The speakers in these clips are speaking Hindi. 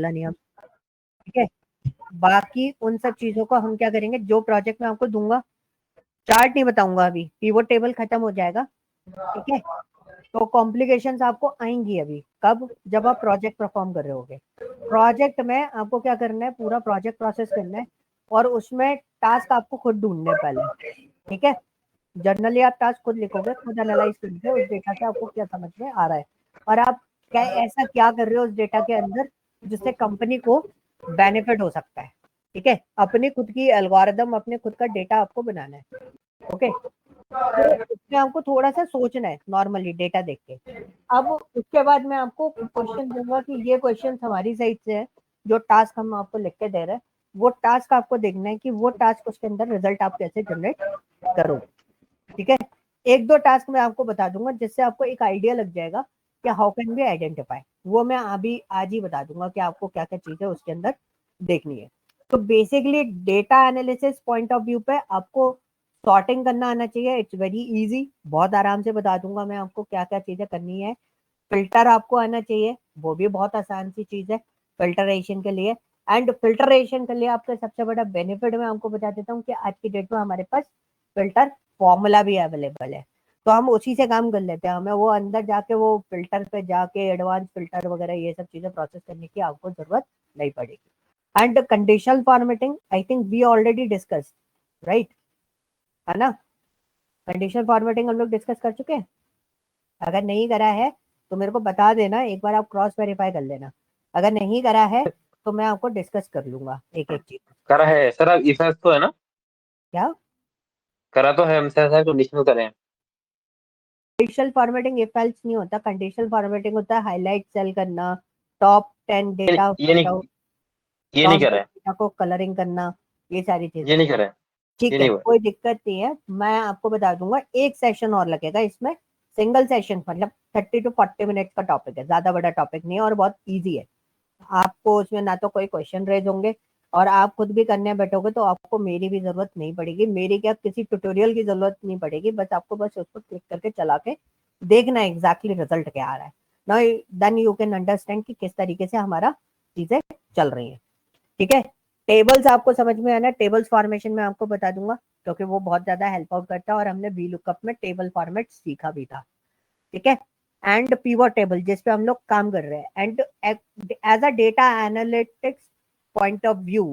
बोला नहीं हम, ठीक है। बाकी उन सब चीजों को हम क्या करेंगे, जो प्रोजेक्ट में आपको दूंगा, चार्ट नहीं बताऊंगा अभी, पिवोट टेबल खत्म हो जाएगा, ठीक है। तो कॉम्प्लिकेशंस आपको आएंगी अभी, कब, जब आप प्रोजेक्ट परफॉर्म कर रहे होगे। प्रोजेक्ट में आपको क्या करना है, पूरा प्रोजेक्ट प्रोसेस करना है, और उसमें टास्क आपको खुद ढूंढने हैं पहले, ठीक है। जनरली आप टास्क खुद लिखोगे, खुद एनालाइज करोगे उस डेटा से आपको क्या समझ में आ रहा है, और आप क्या ऐसा क्या कर रहे हो उस डेटा के अंदर जिससे कंपनी को बेनिफिट हो सकता है, ठीक है। अपनी खुद की एल्गोरिदम, अपने खुद का डेटा आपको बनाना है, ओके। तो इसमें आपको थोड़ा सा सोचना है नॉर्मली डेटा देख के। अब उसके बाद मैं आपको क्वेश्चन दूंगा कि ये क्वेश्चन हमारी साइड से है, जो टास्क हम आपको लिख के दे रहे हैं, वो टास्क आपको देखना है कि वो टास्क उसके अंदर रिजल्ट आप कैसे जनरेट करोगे, ठीक है। एक दो टास्क मैं आपको बता दूंगा जिससे आपको एक आइडिया लग जाएगा कि हाउ कैन बी आइडेंटिफाई, वो मैं अभी आज ही बता दूंगा कि आपको क्या क्या चीजें उसके अंदर देखनी है। तो basically data analysis point of view पे आपको सॉर्टिंग करना आना चाहिए, इट्स वेरी इजी, बहुत आराम से बता दूंगा मैं आपको क्या क्या चीजें करनी है। फिल्टर आपको आना चाहिए, वो भी बहुत आसान सी चीज है फिल्टरेशन के लिए। एंड फिल्टरेशन के लिए आपका सबसे बड़ा बेनिफिट मैं आपको बता देता हूँ कि आज की डेट में हमारे पास फिल्टर फॉर्मूला भी अवेलेबल है, तो हम उसी से काम कर लेते हैं, हमें वो अंदर जाके वो फिल्टर पे जाके एडवांस फिल्टर वगैरह ये सब चीजें प्रोसेस करने की आपको जरूरत नहीं पड़ेगी। And conditional formatting I think we already discuss, right, है ना। कंडीशनल फॉर्मेटिंग हम लोग डिस्कस कर चुके हैं, अगर नहीं करा है तो मेरे को बता देना, एक बार आप क्रॉस वेरीफाई कर लेना, अगर नहीं करा है तो मैं आपको डिस्कस कर लूंगा एक एक चीज। करा है सर, अब इफेक्ट तो है ना? क्या करा तो है हम सर, कंडीशनल करें। कंडीशनल फॉर्मेटिंग इफ एल्स नहीं होता, कंडीशनल फॉर्मेटिंग होता है हाईलाइट सेल करना, टॉप 10 डेटा ये फाइंड नहीं, आउट, ये नहीं टॉप करा 10 है, डेटा को कलरिंग करना, ये सारी चीजें। ये नहीं करा है, ये ठीक है, नहीं हुआ। कोई दिक्कत नहीं है, मैं आपको बता दूंगा, एक सेशन और लगेगा इसमें, सिंगल सेशन, मतलब 30 to 40 मिनट का टॉपिक है, ज्यादा बड़ा टॉपिक नहीं है और बहुत ईजी है। आपको उसमें ना तो कोई क्वेश्चन रेज होंगे, और आप खुद भी करने बैठोगे तो आपको मेरी भी जरूरत नहीं पड़ेगी, मेरी क्या किसी ट्यूटोरियल की जरूरत नहीं पड़ेगी, बस आपको बस उसको क्लिक करके चला के देखना है एग्जैक्टली रिजल्ट क्या आ रहा है। Now then you can understand कि किस तरीके से हमारा चीजें चल रही हैं, ठीक है। टेबल्स आपको समझ में आना, टेबल्स फॉर्मेशन में आपको बता दूंगा, क्योंकि वो बहुत ज्यादा हेल्प आउट करता है, और हमने वी लुकअप में टेबल फॉर्मेट सीखा भी था, ठीक है। एंड पिवट टेबल जिस पे हम लोग काम कर रहे हैं, and as a data analytics point of view,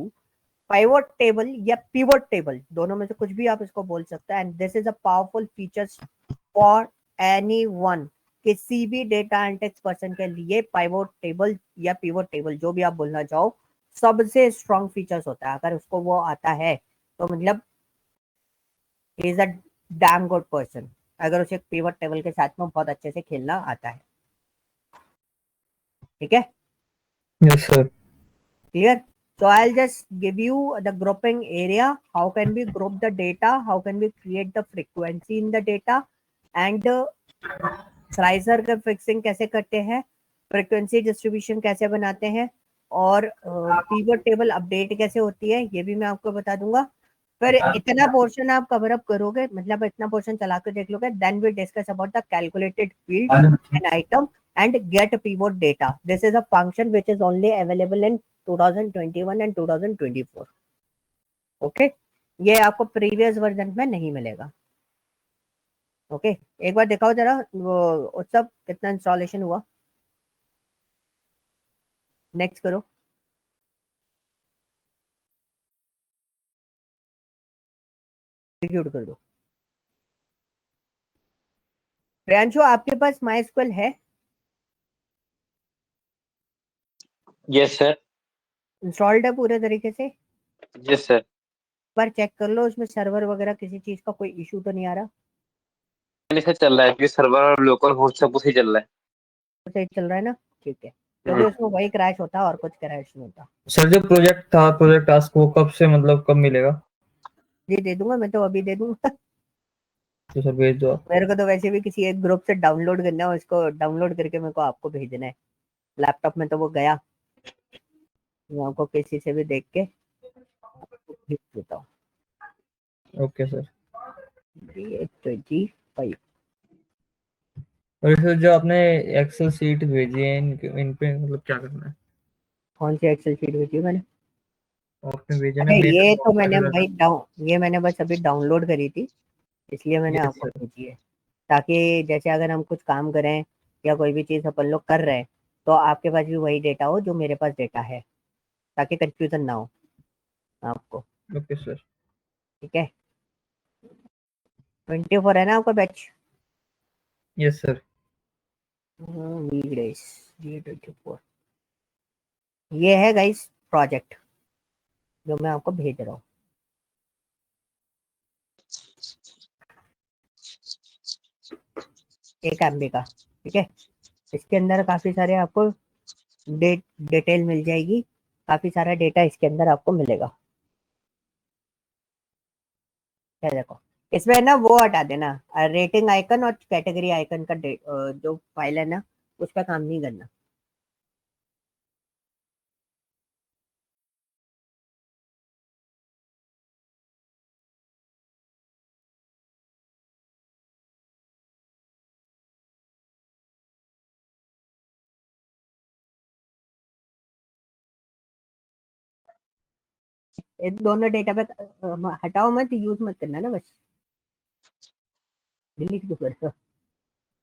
pivot table या पिवट टेबल दोनों में से कुछ भी आप इसको बोल सकते हैं, and this is a powerful features for any one, किसी भी डेटा एनालिटिक्स पर्सन के लिए पाइवट टेबल या पिवट टेबल जो भी आप बोलना चाहो, सबसे स्ट्रॉन्ग फीचर्स होता है, अगर उसको वो आता है तो मतलब is a damn good person, अगर उसे पिवट टेबल के साथ में बहुत अच्छे से खेलना आता है, ठीक है। Yes sir. Clear? So I'll just give you the grouping area. How can we group the data? How can we create the frequency in the data? And slicer का फिक्सिंग कैसे करते हैं, फ्रीक्वेंसी डिस्ट्रीब्यूशन कैसे बनाते हैं, और पीवट टेबल अपडेट कैसे होती है, ये भी मैं आपको बता दूंगा। फिर इतना पोर्शन आप कवर अप करोगे, मतलब इतना पोर्शन चला कर देख लोगे, then we discuss about the calculated field and item and get pivot data. This is a function which is only available in 2021 and 2024. Okay, ये आपको प्रीवियस वर्जन में नहीं मिलेगा, ओके। एक बार दिखाओ जरा वो उत्सव कितना इंस्टॉलेशन हुआ, नेक्स्ट करो, एग्जीक्यूट कर दो। प्रियांशु आपके पास MySQL है, यस सर। इंस्टॉल्ड है पूरे तरीके से, यस सर। पर चेक कर लो उसमें सर्वर वगैरह किसी चीज का कोई इशू तो नहीं आ रहा, पहले से चल रहा है, क्योंकि सर्वर और लोकल होस्ट सब कुछ ही चल रहा है। तो सही चल रहा है ना, ठीक है, क्योंकि उसमें वही क्रैश होता और कुछ क्रैश नहीं होता। सर जो प्रोजेक्ट था, प्रोजेक्ट टास्क, वो कब से मतलब कब मिलेगा? जी दे दूंगा, मैं तो अभी दे दूंगा। तो सर भेज दो आप। मेरे को तो वैसे भी किसी एक ग्रुप से डाउनलोड करना है, उसको डाउनलोड करके मेरे को आपको भेजना है, लैपटॉप में तो वो गया, मैं आपको किसी से भी देख के भेज देता हूँ। Okay sir. G25 और सर जो आपने एक्सेल सीट भेजी है, इन पे मतलब क्या करना है? कौन सी एक्सेल शीट भेजी है मैंने? आपने भेजा ना अरे मेल ये तो मैंने में। भाई ये मैंने बस अभी डाउनलोड करी थी, इसलिए मैंने यस आपको सर। भेजी है, ताकि जैसे अगर हम कुछ काम करें या कोई भी चीज़ अपन लोग कर रहे हैं तो आपके पास भी वही डेटा हो जो मेरे पास डेटा है, ताकि कंफ्यूजन ना हो आपको। Okay sir. ठीक है, 24 है ना आपका batch? Yes sir. Weekdays G24, ये है गाइस प्रोजेक्ट जो मैं आपको भेज रहा हूँ। एक MB का, ठीक है। इसके अंदर काफी सारे आपको डिटेल मिल जाएगी, काफी सारा डेटा इसके अंदर आपको मिलेगा। क्या देखो, इसमें ना वो हटा देना, रेटिंग आइकन और कैटेगरी आइकन का जो फाइल है ना, उस पर काम नहीं करना। इन दोनों डेटा पे हटाओ मत, यूज मत करना ना, बस डिलीट क्यों कर रहे हो?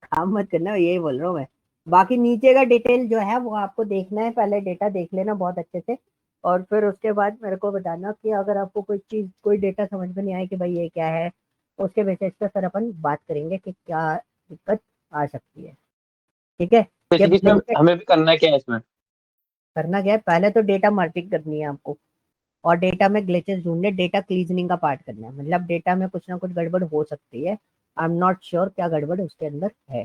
काम मत करना, यही बोल रहा हूँ मैं। बाकी नीचे का डिटेल जो है वो आपको देखना है, पहले डेटा देख लेना बहुत अच्छे से, और फिर उसके बाद मेरे को बताना कि अगर आपको कोई चीज, कोई डेटा समझ में नहीं आए कि भाई ये क्या है, उसके बेसिस पे फिर अपन बात करेंगे कि क्या दिक्कत आ सकती है। ठीक है। तो ये इसी बीच में ब्लैंकेट हमें भी करना है क्या है इसमें? करना क्या है, पहले तो डेटा मार्किंग करनी है आपको, और डेटा में ग्लिचेस ढूंढने, डेटा क्लीजनिंग का पार्ट करना है, मतलब डेटा में कुछ ना कुछ गड़बड़ हो सकती है, आई एम नॉट श्योर क्या गड़बड़ उसके अंदर है।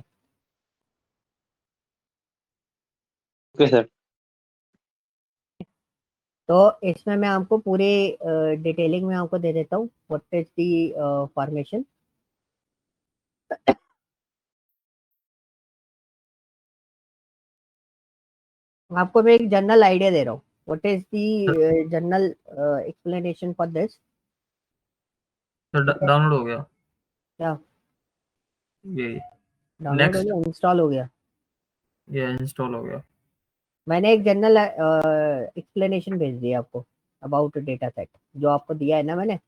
Okay sir. तो इसमें मैं आपको पूरे डिटेलिंग में आपको दे देता हूँ व्हाट इज दी फॉर्मेशन। आपको मैं एक जनरल आइडिया दे रहा हूँ, what is the general explanation for this. Sir download हो गया क्या ये। डाउनलोड हो नेक्स्ट। गया, इंस्टॉल हो गया? ये इंस्टॉल हो गया। मैंने एक जनरल एक्सप्लेनेशन भेज दिया आपको अबाउट डेटा सेट, जो आपको दिया है ना मैंने,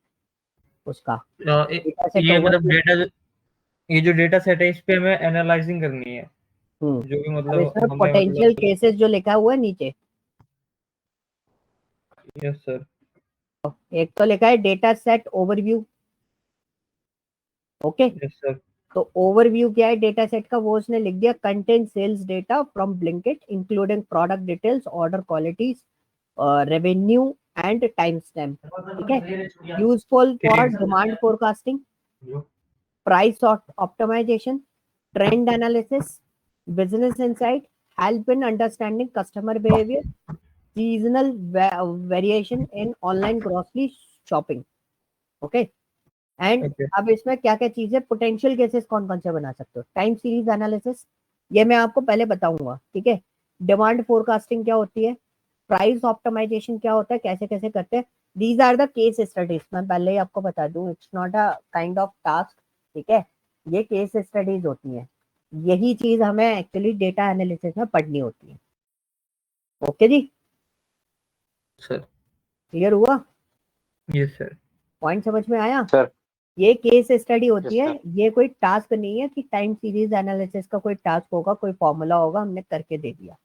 उसका डेटा सेट ये मतलब ओवरव्यू। डेटा, ये जो डेटा सेट है इस पे हमें एनालाइजिंग करनी है, जो भी अब इसमें मतलब हमें पोटेंशियल मतलब। केसेस जो लिखा हुआ है नीचे, यस सर। एक तो लिखा है data set overview. Okay, yes sir. तो ओवरव्यू क्या है डेटा सेट का, वो उसने लिख दिया, content sales data from Blinkit including product details, order qualities, revenue and time stamp. ठीक है, useful for demand forecasting, price optimization, trend analysis, business insight, help in understanding customer behaviour, seasonal variation in online grocery shopping. Okay, and okay अब इसमें क्या क्या चीजें, पोटेंशियल केसेस कौन कौन से बना सकते हो, टाइम सीरीज एनालिसिस, ये मैं आपको पहले बताऊंगा। ठीक है, डिमांड फोरकास्टिंग क्या होती है, प्राइस ऑप्टिमाइजेशन क्या होता है, कैसे कैसे करते हैं, these are the case studies. मैं पहले ही आपको बता दूं, it's not a kind of task. ठीक है, ये केस स्टडीज होती हैं, यही चीज हमें एक्चुअली डेटा एनालिसिस में पढ़नी होती है। ओके जी, सर। क्लियर हुआ? Yes sir. पॉइंट समझ में आया? सर। ये केस स्टडी होती यस है, सर। ये कोई टास्क नहीं है कि टाइम सीरीज एनालिसिस का कोई टास्क होगा, कोई फॉर्मूला होगा, हमने करके दे दिया।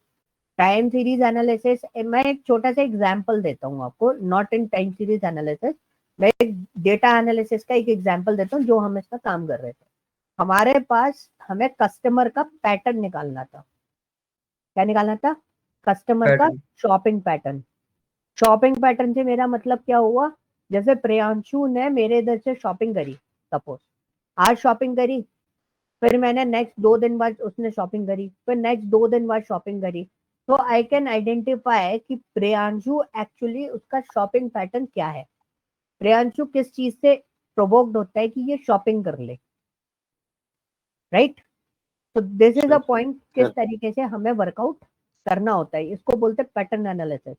टाइम सीरीज एनालिसिस, मैं एक छोटा सा एग्जांपल देता हूँ आपको, not in time series analysis, मैं एक डेटा एनालिसिस का एक एग्जांपल देता हूँ जो हम इसमें काम कर रहे थे। हमारे पास, हमें कस्टमर का पैटर्न निकालना था। क्या निकालना था? कस्टमर का pattern. Shopping pattern. Shopping pattern से मेरा मतलब क्या हुआ, जैसे प्रियांशु ने मेरे इधर से शॉपिंग करी, सपोज आज शॉपिंग करी, फिर मैंने नेक्स्ट 2 दिन बाद उसने शॉपिंग करी, फिर नेक्स्ट 2 दिन बाद शॉपिंग करी, तो आई कैन आइडेंटिफाई कि प्रियांशु एक्चुअली उसका शॉपिंग पैटर्न क्या है, प्रियांशु किस चीज से प्रोवोक्ड होता है कि ये शॉपिंग कर ले, राइट? तो this is a sir. Point, किस सर। तरीके से हमें वर्कआउट करना होता है, इसको बोलते हैं पैटर्न एनालिसिस।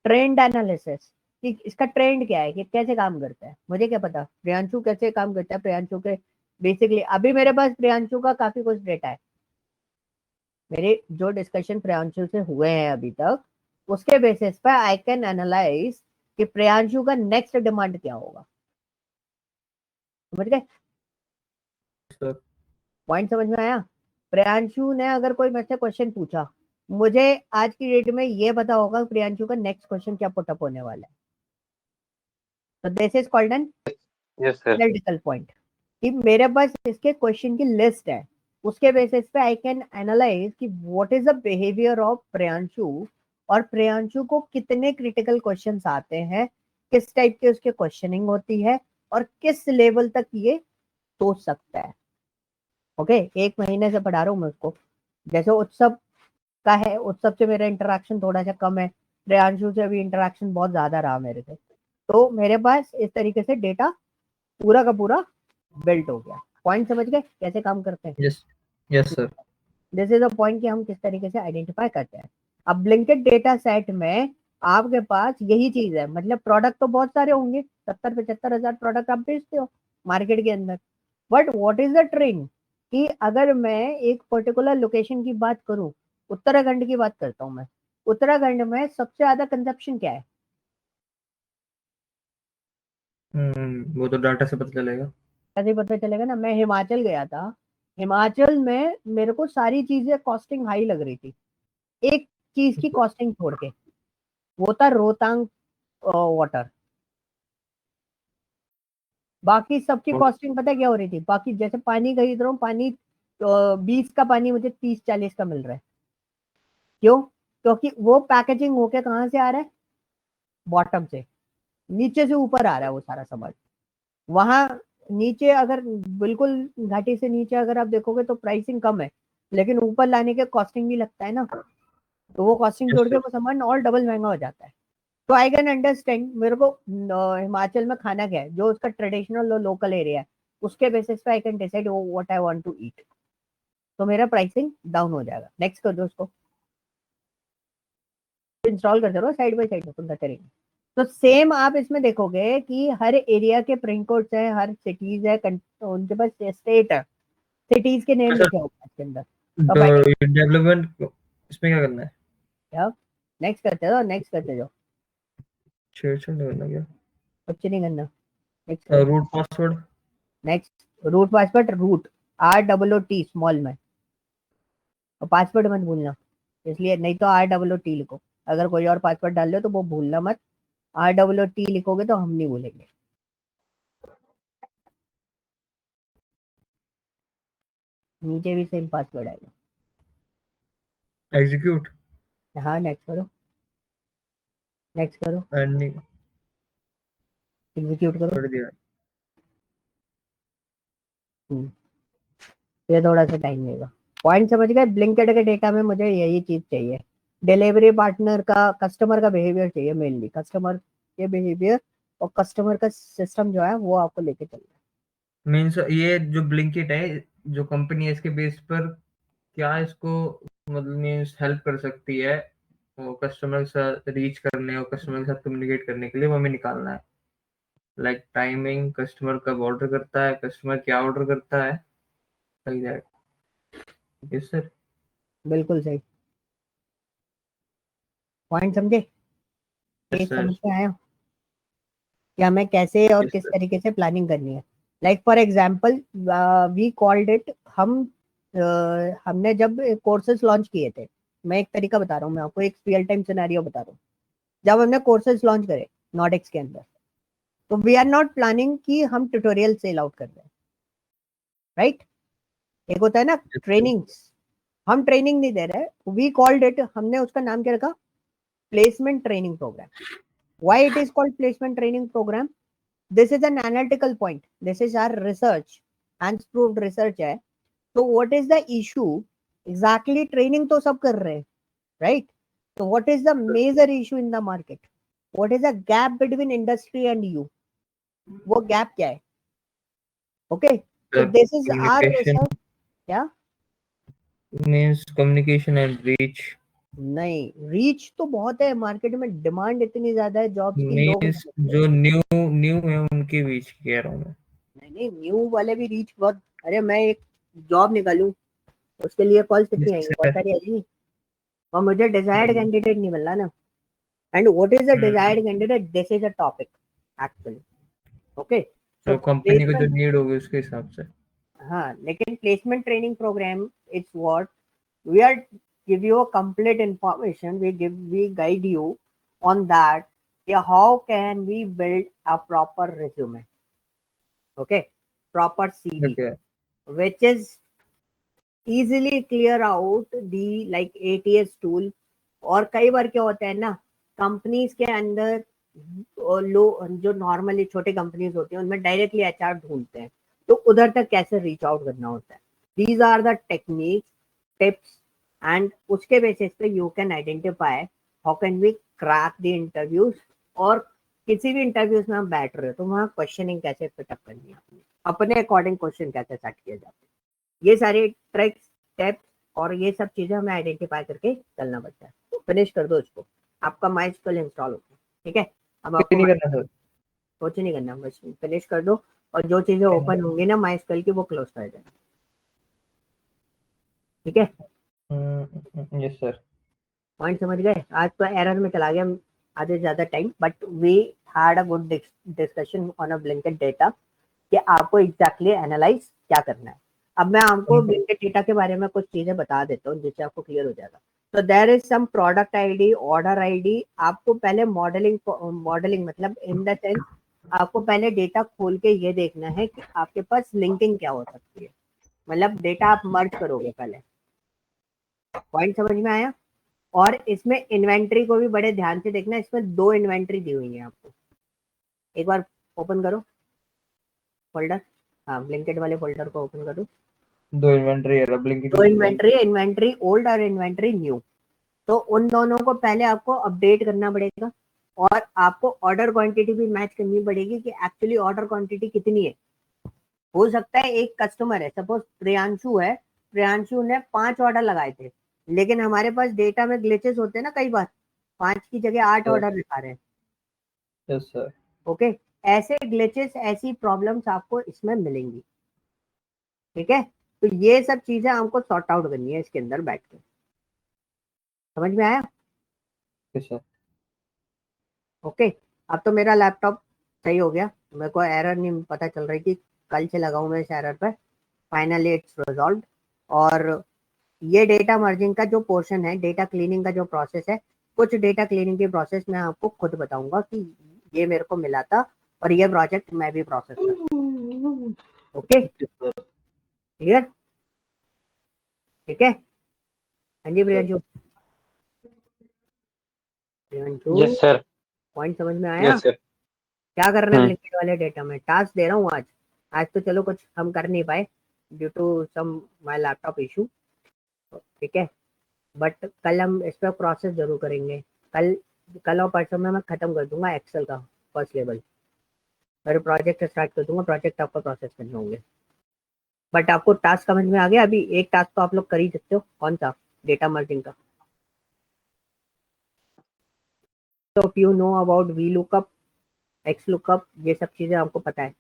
ट्रेंड एनालिसिस, कि इसका ट्रेंड क्या है, कि कैसे काम करता है, मुझे क्या पता प्रियांशु कैसे काम करता है, प्रियांशु के बेसिकली अभी मेरे पास प्रियांशु का काफी कुछ डेटा है, मेरे जो डिस्कशन प्रियांशु से हुए हैं अभी तक, उसके बेसिस पे आई कैन एनालाइज कि प्रियांशु का नेक्स्ट डिमांड क्या होगा। समझ गए? सर पॉइंट समझ में आया? प्रियांशु ने अगर कोई मुझसे क्वेश्चन पूछा, मुझे आज की डेट में ये पता होगा प्रियांशु का नेक्स्ट क्वेश्चन क्या पुटअप होने वाला है। तो this is called an yes sir. Analytical point, कि मेरे पास इसके क्वेश्चन की लिस्ट है, उसके बेसिस पे आई कैन एनालाइज कि what is the behaviour of Priyanshu, और प्रियांशु को कितने क्रिटिकल क्वेश्चंस आते हैं, किस टाइप के उसके क्वेश्चनिंग होती है, और किस लेवल तक ये सोच सकता है। ओके, 1 महीने से पढ़ा रहा हूँ मैं उसको। जैसे उत्सव का है, उत्सव से मेरा इंटरेक्शन थोड़ा सा कम है, प्रियांशु से अभी इंटरेक्शन बहुत ज्यादा रहा मेरे से, तो मेरे पास इस तरीके से डेटा पूरा का पूरा बिल्ट हो गया। पॉइंट समझ गए कैसे काम करते हैं? Yes yes sir. This is a point कि हम किस तरीके से आइडेंटिफाई करते हैं। अब ब्लिंकिट डेटा सेट में आपके पास यही चीज है, मतलब प्रोडक्ट तो बहुत सारे होंगे, 70-75 हजार प्रोडक्ट आप बेचते हो मार्केट के अंदर, but what is the trend, कि अगर मैं एक पर्टिकुलर लोकेशन की बात करूं, उत्तराखंड की बात करता हूं मैं, उत्तराखंड में सबसे ज्यादा कंजप्शन क्या है? वो तो डाटा से पता चलेगा। कैसे पता चलेगा ना, मैं हिमाचल गया था, हिमाचल में मेरे को सारी चीजें कॉस्टिंग हाई लग रही थी, एक चीज की कॉस्टिंग छोड़ के, वो था रोहतांग वाटर। बाकी सबकी कॉस्टिंग पता है क्या हो रही थी? बाकी जैसे पानी खरीद रहा हूँ, पानी 20 का पानी मुझे 30-40 का मिल रहा है। क्यों? क्योंकि वो पैकेजिंग होके कहाँ से आ रहा है? बॉटम से, नीचे से ऊपर आ रहा है वो सारा सामान। वहां नीचे अगर बिल्कुल घाटी से नीचे अगर आप देखोगे तो प्राइसिंग कम है, लेकिन ऊपर लाने के कॉस्टिंग भी लगता है ना, तो वो कॉस्टिंग यस जोड़ के सर। वो सामान और डबल महंगा हो जाता है। तो आई कैन अंडरस्टैंड मेरे को हिमाचल में खाना क्या है, जो उसका ट्रेडिशनल और लोकल एरिया है, उसके बेसिस पे I can decide what I want to eat, तो मेरा प्राइसिंग डाउन हो जाएगा। नेक्स्ट कर दो उसको, इंस्टॉल करते रहो साइड बाय साइड में करते रहेंगे। तो सेम आप इसमें देखोगे कि हर एरिया के प्रिंट कोड्स है, हर सिटीज है, उनके पास स्टेट है, सिटीज के नेम सर लिखे होंगे इसके अंदर। तो भाई डेवलपमेंट इसमें क्या करना है? नेक्स्ट करते जाओ, नेक्स्ट करते जाओ, छेड़छाड़ नहीं करना क्या? कुछ नहीं करना, नेक्स्ट करो। Root password. Next, root password, root ROOT small में, और पासवर्ड मत भूलना, इसलिए नहीं तो ROOT लिखो, अगर कोई और पासवर्ड डाल लो तो वो भूलना मत, ROOT लिखोगे तो हम नहीं भूलेंगे। नीचे भी सेम पासवर्ड आएगा। एग्जीक्यूट। हाँ नेक्स्ट करो, नेक्स्ट करो, एंडिंग एग्जीक्यूट करो। कर दिया। ये थोड़ा सा टाइम लेगा। पॉइंट समझ गए? ब्लिंकिट के डेटा में मुझे यही चीज चाहिए, डिलीवरी पार्टनर का, कस्टमर का बिहेवियर चाहिए, मेनली कस्टमर के बिहेवियर, और कस्टमर का सिस्टम जो है वो आपको लेके चलना है। मीन्स ये जो ब्लिंकिट है, जो कंपनी है, इसके बेस पर क्या इसको मतलब मीन्स हेल्प कर सकती है वो कस्टमर के साथ रीच करने और कस्टमर के साथ कम्युनिकेट करने के लिए, वो हमें निकालना है। लाइक टाइमिंग, कस्टमर कब ऑर्डर करता है, कस्टमर क्या ऑर्डर करता है, लाइक दैट। Yes sir. बिल्कुल सही, पॉइंट समझे? यस ये सर। समझ में आया कि हमें कैसे और यस किस सर। तरीके से प्लानिंग करनी है। Like for example, we called it, हमने जब कोर्सेज लॉन्च किए थे, मैं एक तरीका बता रहा हूँ, मैं आपको एक रियल टाइम सिनेरियो बता रहा हूँ। जब हमने कोर्सेज लॉन्च करे नॉर्डिक्स के अंदर, तो वी आर नॉट प्लानिंग कि हम ट्यूटोरियल सेल आउट कर रहे हैं, राइट? एक होता है ना ट्रेनिंग्स, हम ट्रेनिंग नहीं दे रहे, वी कॉल्ड इट, हमने उसका नाम क्या रखा? Placement training program. Why it is called placement training program? This is an analytical point, this is our research, unproved research है। तो what is the issue? Exactly training तो सब कर रहे हैं, राइट? तो what is the major issue in the market? What is the gap between industry and you? वो गैप क्या है? ओके, तो this is our communication research. क्या? Means communication and reach. नहीं, रीच तो बहुत है मार्केट में, डिमांड इतनी ज्यादा है जॉब्स की, लोग मीन्स जो न्यू न्यू है उनकी रीच कह रहा हूँ मैं। नहीं नहीं, न्यू वाले भी रीच बहुत, अरे मैं एक जॉब निकालूं उसके लिए कॉल कितनी यस आएंगी? बहुत सर। सारी आएंगी, और मुझे डिजायर्ड कैंडिडेट नहीं मिल रहा ना, and what is the desired candidate, this is a topic actually. Okay, तो so कंपनी को जो placement, नीड होगी उसके हिसाब से। हाँ, लेकिन placement training program it's what we are give you a complete information, we guide you on that, yeah, how can we build a proper resume, okay, proper CV, okay which is easily clear out the like ATS tool. और कई बार क्या होता है ना, कंपनीज के अंदर लो जो नॉर्मली छोटे कंपनीज होती हैं उनमें डायरेक्टली एचआर ढूंढते हैं, तो उधर तक कैसे रीच आउट करना होता है, these are the techniques, tips, and उसके बेसिस पे you can identify how can we crack the interviews. और किसी भी इंटरव्यूज में हम बैठ रहे हो तो वहाँ क्वेश्चनिंग कैसे पिकअप करनी है, अपने अकॉर्डिंग क्वेश्चन कैसे सेट किए जाते हैं, ये सारे ट्रिक्स, टिप्स और ये सब चीजें हमें आइडेंटिफाई करके चलना पड़ता है। तो फिनिश कर दो इसको, आपका माइस्कल इंस्टॉल होगा, ठीक है। अब आपको नहीं करना सर, कुछ नहीं करना, बस फिनिश कर दो और जो चीजें ओपन होंगी ना माइस्कल की वो क्लोज कर देना, ठीक है। Yes sir. पॉइंट समझ गए? आज तो एरर में चला गया आधे से ज्यादा time, but we had a good discussion on a Blinkit data कि आपको एग्जैक्टली एनालाइज क्या करना है। अब मैं आपको ब्लिंकेट डेटा के बारे में कुछ चीजें बता देता हूँ जिससे आपको क्लियर हो जाएगा। तो there is some product ID, order ID. आपको पहले मॉडलिंग मतलब इन द सेंस आपको पहले डेटा खोल के ये देखना है कि आपके पास लिंकिंग क्या हो सकती है, मतलब डेटा आप मर्ज करोगे पहले। पॉइंट समझ में आया? और इसमें इन्वेंट्री को भी बड़े ध्यान से देखना, इसमें 2 इन्वेंट्री दी हुई है आपको। एक बार ओपन करो फोल्डर, हाँ ब्लिंकेट वाले फोल्डर को ओपन करो। 2 इन्वेंटरी है, ब्लिंकिट 2 इन्वेंट्री, इन्वेंट्री ओल्ड और इन्वेंट्री न्यू। तो उन दोनों को पहले आपको अपडेट करना पड़ेगा और आपको ऑर्डर क्वांटिटी भी मैच करनी पड़ेगी कि एक्चुअली ऑर्डर क्वांटिटी कितनी है। हो सकता है एक कस्टमर है, सपोज प्रियांशु है, प्रियांशु ने 5 ऑर्डर लगाए थे, लेकिन हमारे पास डेटा में ग्लिचेस होते हैं ना, कई बार 5 की जगह 8 ऑर्डर दिखा रहे हैं। Yes sir. ओके, ऐसे ग्लिचेस, ऐसी प्रॉब्लम्स आपको इसमें मिलेंगी, ठीक है। तो ये सब चीजें हमको सॉर्ट आउट करनी है इसके अंदर बैठ के। समझ में आया? Yes sir. ओके, अब तो मेरा लैपटॉप सही हो गया, मेरे को एरर नहीं पता चल रही थी, कल से लगाऊं मैं इस एरर पर। Finally it's resolve. और ये डेटा मर्जिंग का जो पोर्शन है, डेटा क्लीनिंग का जो प्रोसेस है, कुछ डेटा क्लीनिंग की प्रोसेस मैं आपको खुद बताऊंगा कि ये मेरे को मिला था और ये प्रोजेक्ट मैं भी प्रोसेस कर। Okay clear? ठीक है, हाँ जी Priyanshu. Priyanshu yes sir. Point समझ में आया? Yes sir. क्या कर रहे हैं ब्लिंकिट वाले डेटा में? टास्क दे रहा हूँ आज। आज तो चलो कुछ हम कर नहीं पाए due to some my laptop issue, ठीक है, बट कल हम इस पर प्रोसेस जरूर करेंगे। कल और परसों में मैं खत्म कर दूंगा एक्सेल का फर्स्ट लेवल, फिर प्रोजेक्ट स्टार्ट कर दूंगा, प्रोजेक्ट आपको प्रोसेस करने होंगे। बट आपको टास्क समझ में आ गया? अभी एक टास्क तो आप लोग कर ही सकते हो, कौन सा? डेटा मर्जिंग का। तो you know about V lookup, x lookup, ये सब चीजें आपको पता है?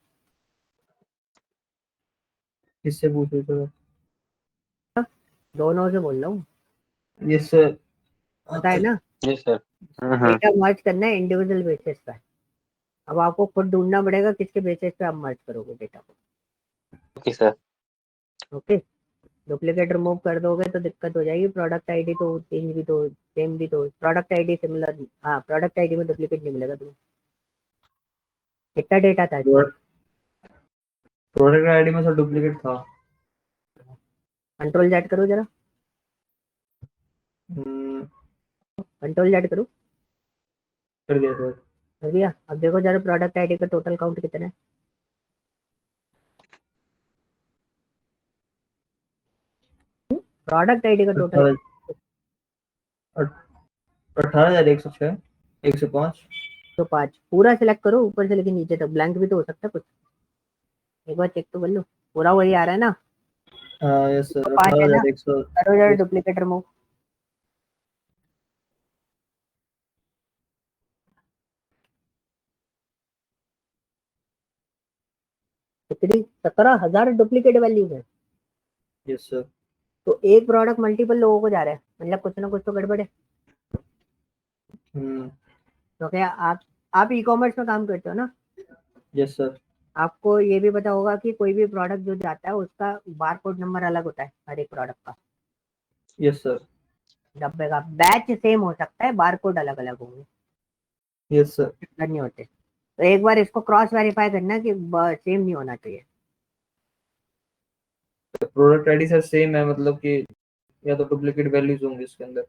किससे पूछे तो? दोनों से बोल रहा हूँ, यस सर। पता है ना? Yes sir. डेटा मर्ज करना है इंडिविजुअल बेसिस पे। अब आपको खुद ढूंढना पड़ेगा किसके बेसिस पे आप मर्ज करोगे डेटा को। Okay sir. Okay, duplicate remove कर दोगे तो दिक्कत हो जाएगी। प्रोडक्ट आईडी तो चेंज भी तो सेम भी तो, प्रोडक्ट आईडी सिमिलर, हाँ प्रोडक्ट आईडी में डुप्लीकेट नहीं मिलेगा तुम्हें। कितना डेटा था इसमें? प्रोडक्ट आईडी में सर डुप्लीकेट था। कंट्रोल जेड करो जरा, कंट्रोल जेड करो। कर दिया सर। कर दिया? अब देखो जरा प्रोडक्ट आईडी का टोटल काउंट कितना है। प्रोडक्ट आईडी का टोटल 18,106, 105। तो 5 पूरा सिलेक्ट करो ऊपर से लेके नीचे तक, ब्लैंक भी तो हो सकता है कुछ, एक बार चेक तो कर लो। पूरा वही आ रहा है ना? यस तो सर। 5 है ना? 18,100। करो जरा डुप्लीकेट रिमूव। कितनी? 17,000 डुप्लीकेट वैल्यूज है। Yes sir. तो एक प्रोडक्ट मल्टीपल लोगों को जा रहा है, मतलब कुछ ना कुछ तो गड़बड़ है। तो क्या आप ई कॉमर्स में काम करते हो ना? Yes sir. आपको ये भी पता होगा कि कोई भी प्रोडक्ट जो जाता है उसका बारकोड नंबर अलग होता है हर एक प्रोडक्ट का। Yes sir. डब्बे का बैच सेम हो सकता है, बारकोड अलग अलग होंगे, यस सर। नहीं होते। तो एक बार इसको क्रॉस वेरीफाई करना कि सेम नहीं होना चाहिए। प्रोडक्ट आईडी सर सेम है, मतलब कि या तो डुप्लीकेट वैल्यूज होंगे इसके अंदर?